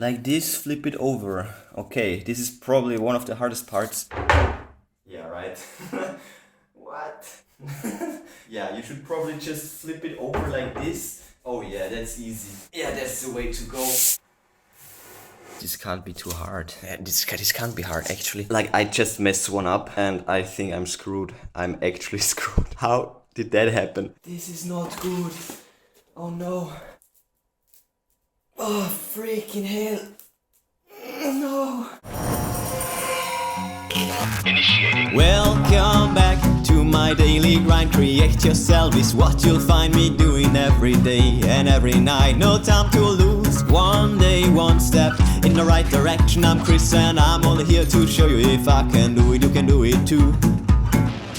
like this, flip it over. Okay, this is probably one of the hardest parts. Yeah, right. What? Yeah, you should probably just flip it over like this. Oh yeah, that's easy. Yeah, that's the way to go. This can't be too hard. Yeah, this can't be hard, actually. Like, I just messed one up and I think I'm screwed. I'm actually screwed. How did that happen? This is not good. Oh no. Oh, freaking hell. No. Initiating. Welcome back to my daily grind. Create yourself is what you'll find me doing every day and every night. No time to lose. One day, one step in the right direction. I'm Chris and I'm only here to show you if I can do it, you can do it too.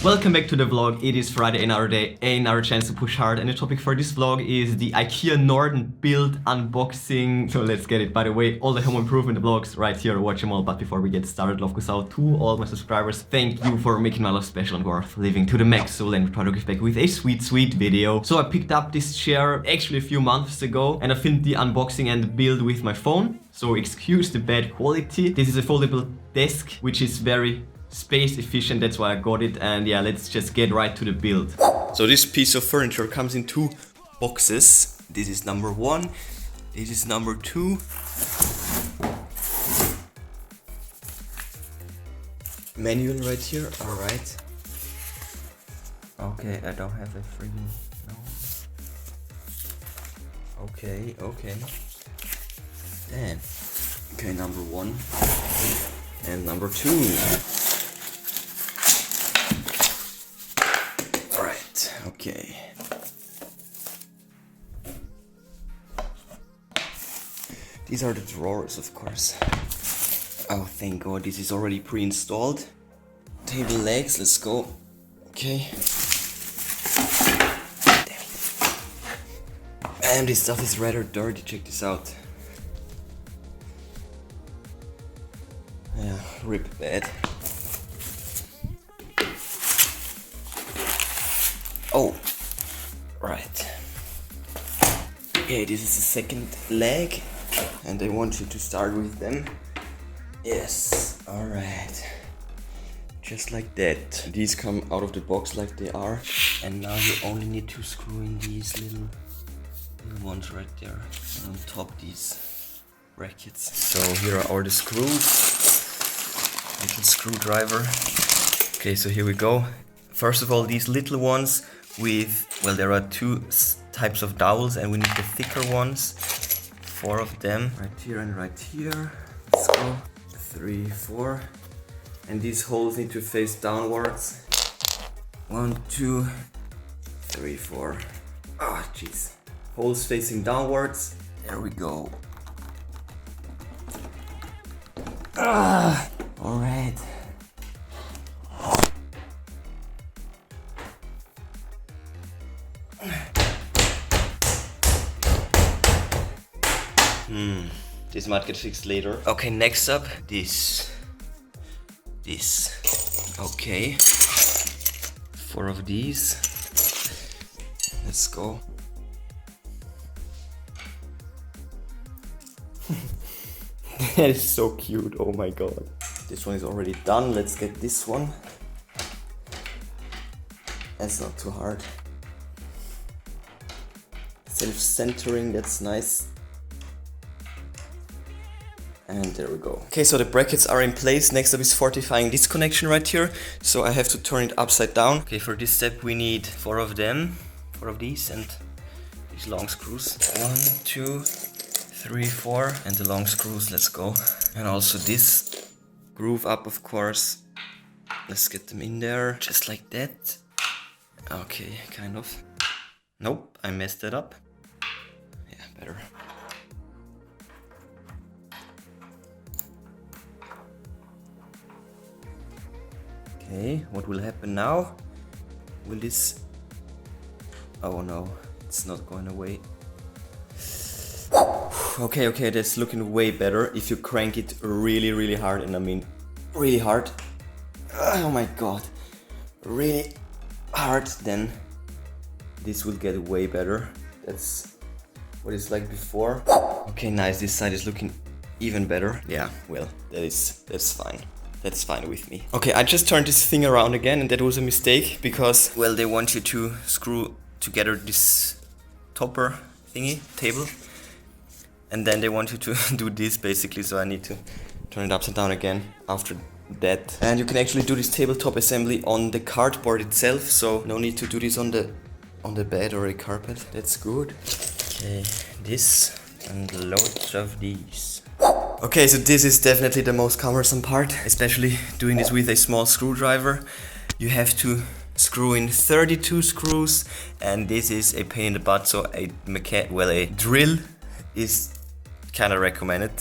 Welcome back to the vlog. It is Friday, another day, another chance to push hard, and the topic for this vlog is the IKEA Norden build unboxing. So let's get it. By the way, all the home improvement vlogs right here, watch them all. But before we get started, love goes out to all my subscribers. Thank you for making my life special and worth living to the max. So let me try to give back with a sweet video. So I picked up this chair actually a few months ago and I filmed the unboxing and the build with my phone. So excuse the bad quality. This is a foldable desk, which is very space efficient, that's why I got it. And yeah, let's just get right to the build. So this piece of furniture comes in two boxes. This is number one, this is number two. Manual right here, alright. Okay, I don't have a freaking, no. Okay. Then, okay, number one and number two. Okay. These are the drawers, of course. Oh, thank God, this is already pre-installed. Table legs, let's go. Okay. And this stuff is rather dirty, check this out. Yeah, rip bed. Oh, right. Okay, this is the second leg, and I want you to start with them. Yes, alright. Just like that. These come out of the box like they are, and now you only need to screw in these little ones right there, and on top these brackets. So here are all the screws. Little screwdriver. Okay, so here we go. First of all, these little ones with, well, there are two types of dowels and we need the thicker ones. 4 of them, right here and right here. Let's go. 3, 4. And these holes need to face downwards. 1, 2, 3, 4. Ah, jeez. Holes facing downwards. There we go. Ah, all right. This might get fixed later. Okay, next up, this. Okay. 4 of these. Let's go. That is so cute, oh my god. This one is already done, let's get this one. That's not too hard. Self-centering, that's nice. And there we go. Okay, so the brackets are in place. Next up is fortifying this connection right here. So I have to turn it upside down. Okay, for this step we need 4 of them. 4 of these and these long screws. 1, 2, 3, 4. And the long screws, let's go. And also this groove up, of course. Let's get them in there, just like that. Okay, kind of. Nope, I messed that up. Yeah, better. Okay, what will happen now? Will this... Oh no, it's not going away. Okay, that's looking way better if you crank it really hard, and I mean really hard. Oh my god, really hard, then this will get way better. That's what it's like before. Okay, nice, this side is looking even better. Yeah, well, that's fine. That's fine with me. Okay, I just turned this thing around again, and that was a mistake because, well, they want you to screw together this topper table, and then they want you to do this basically, so I need to turn it upside down again after that. And you can actually do this tabletop assembly on the cardboard itself, so no need to do this on the bed or a carpet. That's good. Okay, this and loads of these. Okay, so this is definitely the most cumbersome part, especially doing this with a small screwdriver. You have to screw in 32 screws, and this is a pain in the butt, so a drill is kind of recommended.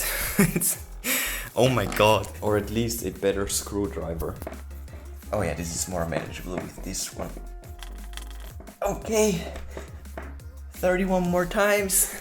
Oh my god. Or at least a better screwdriver. Oh yeah, this is more manageable with this one. Okay, 31 more times.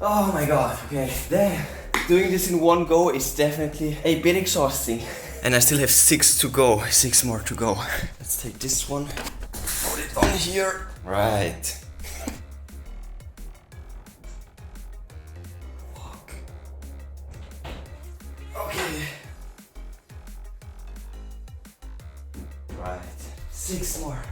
Oh my god, okay. Damn. Doing this in one go is definitely a bit exhausting. And I still have 6 to go, 6 more to go. Let's take this one, put it on here. Right. Fuck. Okay. Right, 6 more.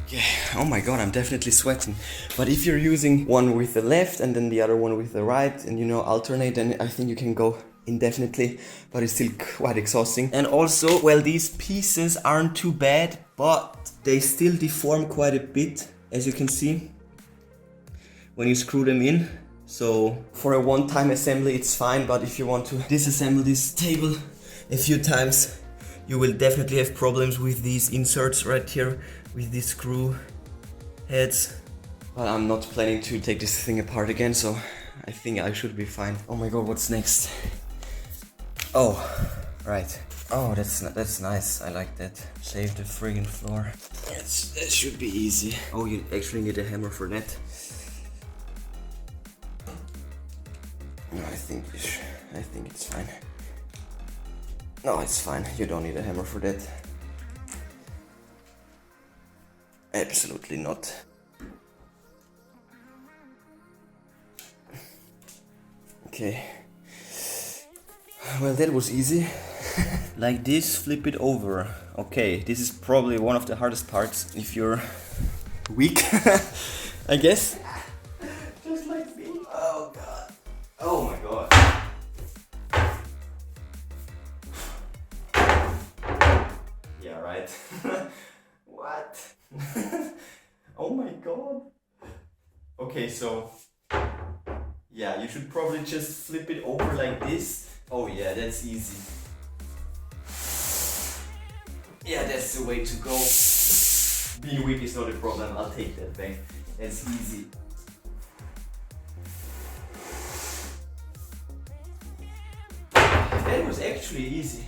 Yeah, oh my god, I'm definitely sweating. But if you're using one with the left and then the other one with the right, and alternate, then I think you can go indefinitely, but it's still quite exhausting. And also, well, these pieces aren't too bad, but they still deform quite a bit, as you can see, when you screw them in. So for a one-time assembly, it's fine, but if you want to disassemble this table a few times, you will definitely have problems with these inserts right here, with these screw heads. But I'm not planning to take this thing apart again, so I think I should be fine. Oh my god, what's next? Oh, right. Oh, that's nice. I like that. Save the friggin' floor. That should be easy. Oh, you actually need a hammer for that. No, I think it's fine. No, it's fine. You don't need a hammer for that. Absolutely not. Okay. Well, that was easy. Like this, flip it over. Okay, this is probably one of the hardest parts if you're weak, I guess. Just like me. Oh god. Oh my god. Yeah, right. What? Oh my god. Okay, so yeah, you should probably just flip it over like this. Oh yeah, that's easy. Yeah, that's the way to go. Being weak is not a problem, I'll take that back. That's easy. That was actually easy.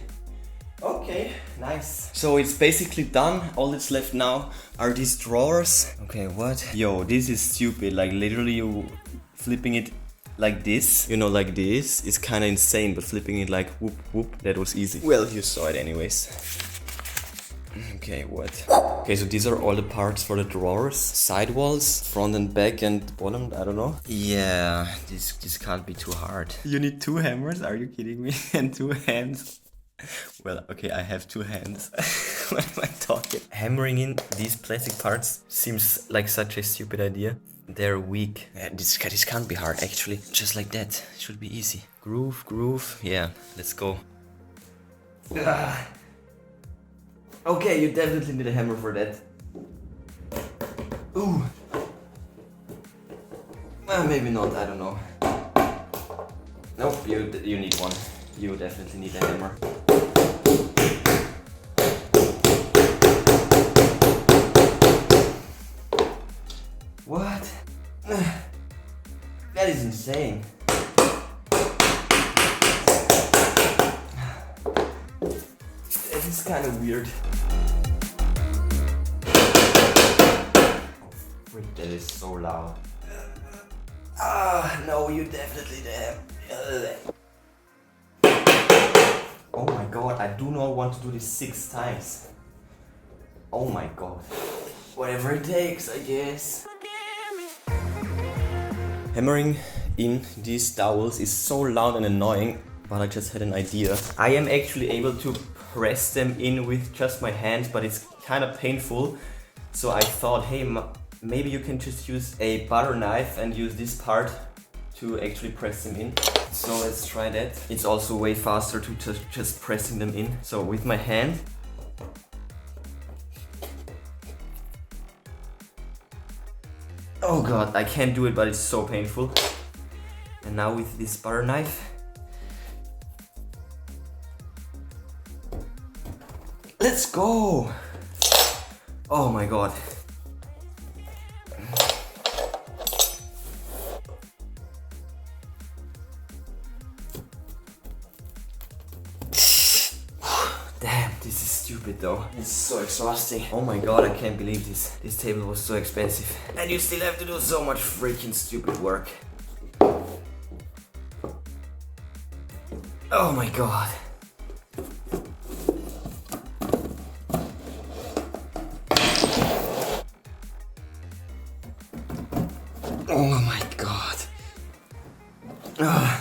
Okay, nice. So it's basically done. All that's left now are these drawers. Okay, what? Yo, this is stupid. Like literally you flipping it like this, like this is kind of insane, but flipping it like whoop whoop, that was easy. Well, you saw it anyways. Okay, what? Okay, so these are all the parts for the drawers. Side walls, front and back and bottom, I don't know. Yeah, this can't be too hard. You need 2 hammers? Are you kidding me? And 2 hands? Well, okay, I have 2 hands. What am I talking? Hammering in these plastic parts seems like such a stupid idea. They're weak. This can't be hard, actually. Just like that. Should be easy. Groove. Yeah, let's go. Okay, you definitely need a hammer for that. Ooh. Well, maybe not, I don't know. Nope, you need one. You definitely need a hammer. What? That is insane. That is kind of weird. Freak, that is so loud. No, you definitely have. Oh my god, I do not want to do this 6 times. Oh my god. Whatever it takes, I guess. Hammering in these dowels is so loud and annoying, but I just had an idea. I am actually able to press them in with just my hands, but it's kind of painful. So I thought, hey, maybe you can just use a butter knife and use this part to actually press them in. So let's try that. It's also way faster to just pressing them in. So with my hand. Oh god, I can't do it, but it's so painful. And now with this butter knife. Let's go! Oh my god. Damn, this is stupid though. It's so exhausting. Oh my god, I can't believe this. This table was so expensive. And you still have to do so much freaking stupid work. Oh my god. Oh my god. Ugh.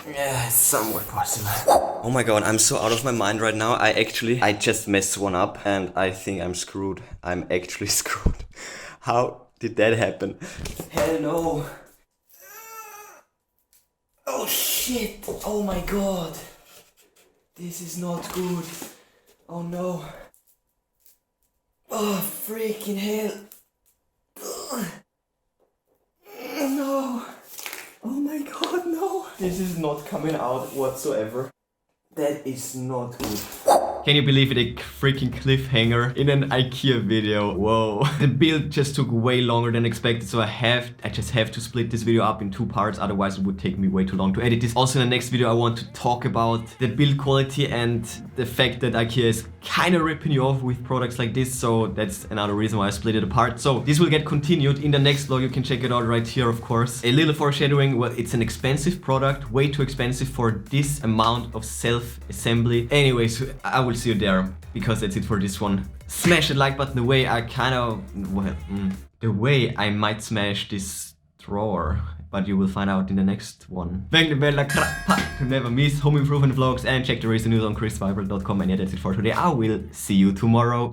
Yeah, it's somewhat possible. Oh my god, I'm so out of my mind right now. I just messed one up and I think I'm screwed. I'm actually screwed. How did that happen? Hell no. Oh shit. Oh my god. This is not good. Oh no. Oh freaking hell. No. Oh my god, no. This is not coming out whatsoever. That is not good. Can you believe it? A freaking cliffhanger in an IKEA video. Whoa. The build just took way longer than expected, so I just have to split this video up in 2 parts, otherwise it would take me way too long to edit this. Also in the next video I want to talk about the build quality and the fact that IKEA is kind of ripping you off with products like this, so that's another reason why I split it apart. So this will get continued in the next vlog. You can check it out right here, of course. A little foreshadowing, well, it's an expensive product, way too expensive for this amount of self-assembly. Anyways, I will see you there, because that's it for this one. Smash the like button the way I the way I might smash this drawer, but you will find out in the next one. Bang the bell like to never miss home improvement vlogs, and check the recent news on ChrisViral.com. And yeah, that's it for today. I will see you tomorrow.